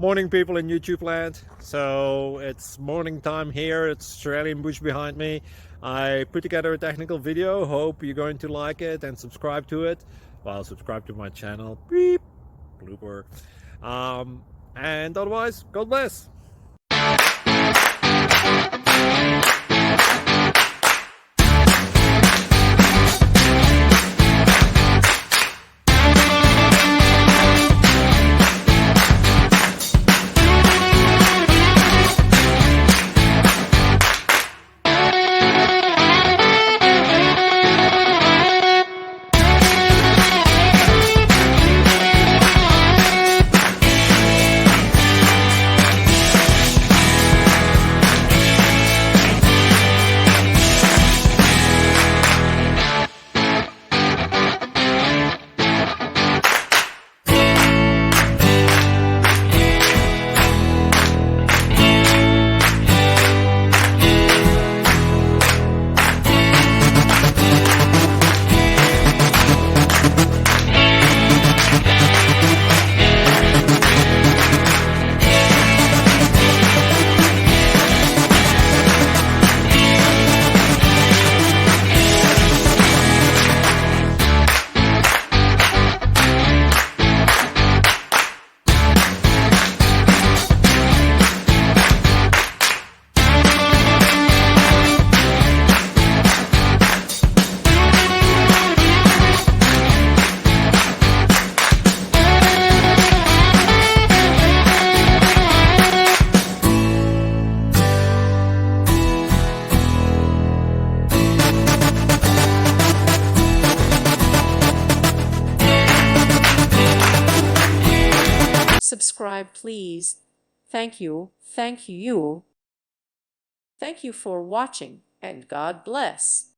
Morning, people in YouTube land. So it's morning time here. It's Australian bush behind me. I put together a technical video. Hope you're going to like it and subscribe to it. Well, subscribe to my channel. Beep. Blooper. And otherwise, God bless. Subscribe, please. Thank you. Thank you. Thank you for watching, and God bless.